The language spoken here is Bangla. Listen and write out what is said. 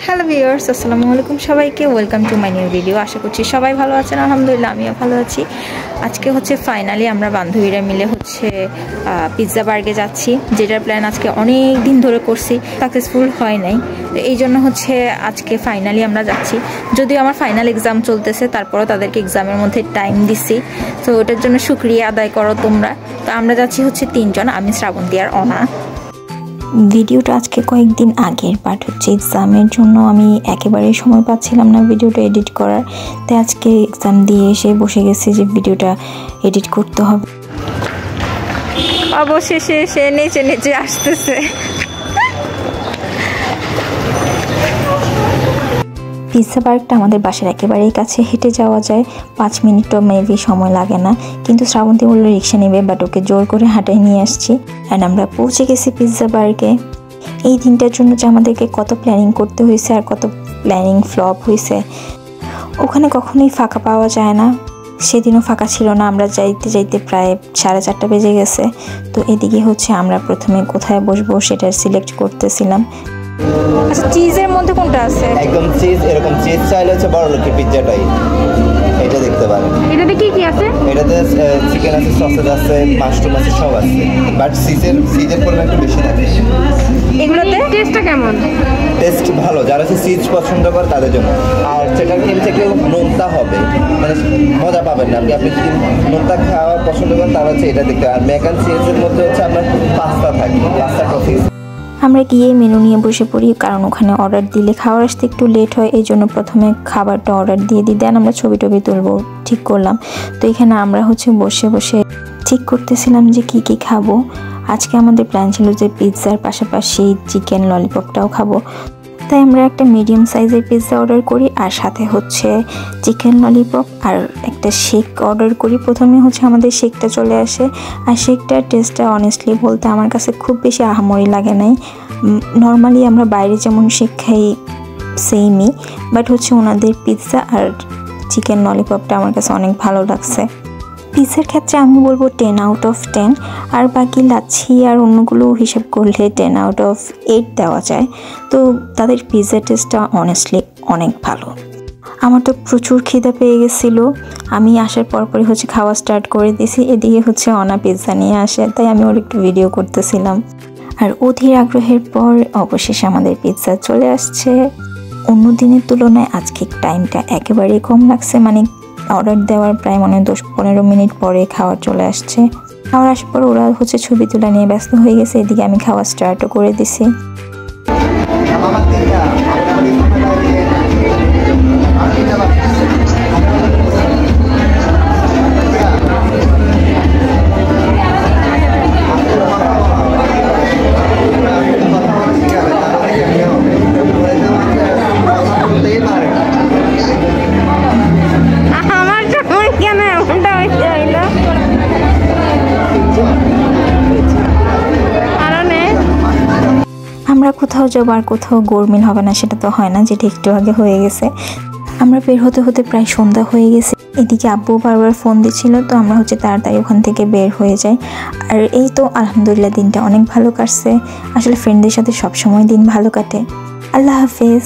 হ্যালো ভিউয়ার্স, আসসালামু আলাইকুম সবাইকে। Welcome to my new video. আশা করছি সবাই ভালো আছেন। আলহামদুলিল্লাহ আমিও ভালো আছি। আজকে হচ্ছে ফাইনালি আমরা বান্ধবীরা মিলে হচ্ছে পিৎজা বার্গে যাচ্ছি, যেটার প্ল্যান আজকে অনেক দিন ধরে করছি, সাকসেসফুল হয় নাই। তো এই জন্য হচ্ছে আজকে ফাইনালি আমরা যাচ্ছি। যদিও আমার ফাইনাল এক্সাম চলতেছে, তারপরও তাদেরকে এক্সামের মধ্যে টাইম দিছি, তো ওটার জন্য শুকরিয়া আদায় করো তোমরা। তো আমরা যাচ্ছি হচ্ছে 3 জন, আমি, শ্রাবন্তী আর অনা। ভিডিওটা আজকে কয়েকদিন আগের, বাট হচ্ছে এক্সামের জন্য আমি একেবারেই সময় পাচ্ছিলাম না ভিডিওটা এডিট করার। তাই আজকে এক্সাম দিয়ে এসে বসে গেছি যে ভিডিওটা এডিট করতে হবে। অবশেষে সে নিচে নিচে আসতেছে। পিৎজা বার্গটা আমাদের বাসার একেবারেই কাছে, হেঁটে যাওয়া যায়, 5 মিনিটও মেবি সময় লাগে না। কিন্তু শ্রাবন্তী বললো রিক্সা নেবে, বাট ওকে জোর করে হাঁটাই নিয়ে আসছি। অ্যান্ড আমরা পৌঁছে গেছি পিৎজা বার্গে। এই দিনটার জন্য যে আমাদেরকে কত প্ল্যানিং করতে হয়েছে আর কত প্ল্যানিং ফ্লপ হয়েছে। ওখানে কখনোই ফাঁকা পাওয়া যায় না, সেদিনও ফাঁকা ছিল না। আমরা যাইতে যাইতে প্রায় 4:30 বেজে গেছে। তো এদিকে হচ্ছে আমরা প্রথমে কোথায় বসবো সেটা সিলেক্ট করতেছিলাম। আচ্ছা, চিজের মধ্যে কোনটা আছে? একদম চিজ, এরকম চিজ চাইলে হচ্ছে বড় লোকের পিৎজাটাই। এটা দেখতে পারেন। এটাতে কি কি আছে? এটাতে চিকেন আছে, সসেজ আছে, মাশরুম আছে, সব আছে, বাট চিজের পরিমাণ একটু বেশি থাকে। এগুলোতে টেস্টটা কেমন? টেস্ট ভালো, যারা হচ্ছে চিজ পছন্দ করে তাদের জন্য। আর সেটার কিন্তু একটু নোনতা হবে, মানে মজা পাবেন না। আপনি যদি নোনতা খাওয়া পছন্দ করেন তাহলে হচ্ছে এটা দেখতে। আর ম্যাকান চিজের মধ্যে হচ্ছে আপনার পাস্তা থাকে, পাস্তা টফিস। আমরা গিয়ে মেনু নিয়ে বসে পড়ি, কারণ ওখানে অর্ডার দিলে খাবার আসতে একটু লেট হয়। এই জন্য প্রথমে খাবারটা অর্ডার দিয়ে দিই, দেন আমরা ছবি টবি তুলবো ঠিক করলাম। তো এখানে আমরা হচ্ছে বসে বসে ঠিক করতেছিলাম যে কি কি খাবো। আজকে আমাদের প্ল্যান ছিল যে পিৎজার পাশাপাশি চিকেন ললিপপটাও খাবো। তাই আমরা একটা মিডিয়াম সাইজের পিৎজা অর্ডার করি, আর সাথে হচ্ছে চিকেন ললিপপ আর একটা শেক অর্ডার করি। প্রথমে হচ্ছে আমাদের শেকটা চলে আসে, আর শেকটার টেস্টটা অনেস্টলি বলতে আমার কাছে খুব বেশি আহামরি লাগে নাই। নর্মালি আমরা বাইরে যেমন শেক খাই সেমই, বাট হচ্ছে ওনাদের পিৎজা আর চিকেন ললিপপটা আমার কাছে অনেক ভালো লাগছে। পিৎজার ক্ষেত্রে আমি বলবো 10 আউট অফ 10, আর বাকি লাচ্ছি আর অন্যগুলো হিসাব করলে 10 আউট অফ 8 দেওয়া যায়। তো তাদের পিৎজা টেস্টটা অনেস্টলি অনেক ভালো। আমার তো প্রচুর খিদে পেয়ে গেছিলো, আমি আসার পরপরই হচ্ছে খাওয়া স্টার্ট করে দিয়েছি। এদিকে হচ্ছে অনা পিৎজা নিয়ে আসে, তাই আমি ওর একটু ভিডিও করতেছিলাম। আর অধীর আগ্রহের পর অবশেষে আমাদের পিৎজা চলে আসছে। অন্য দিনের তুলনায় আজকে টাইমটা একেবারেই কম লাগছে, মানে অর্ডার দেওয়ার প্রায় 10-15 মিনিট পরে খাবার চলে আসছে। খাবার আসার পর ওরা হচ্ছে ছবি তোলা নিয়ে ব্যস্ত হয়ে গেছে, এদিকে আমি খাওয়া স্টার্টও করে দিছি। আমরা কোথাও যাবো আর কোথাও গোলমিল হবে না সেটা তো হয় না, যেটা একটু আগে হয়ে গেছে। আমরা বের হতে হতে প্রায় সন্ধ্যা হয়ে গেছে। এদিকে আব্বু বারবার ফোন দিচ্ছিল, তো আমরা হচ্ছে তাড়াতাড়ি ওখান থেকে বের হয়ে যাই। আর এই তো আলহামদুলিল্লাহ দিনটা অনেক ভালো কাটছে। আসলে ফ্রেন্ডদের সাথে সবসময় দিন ভালো কাটে। আল্লাহ হাফেজ।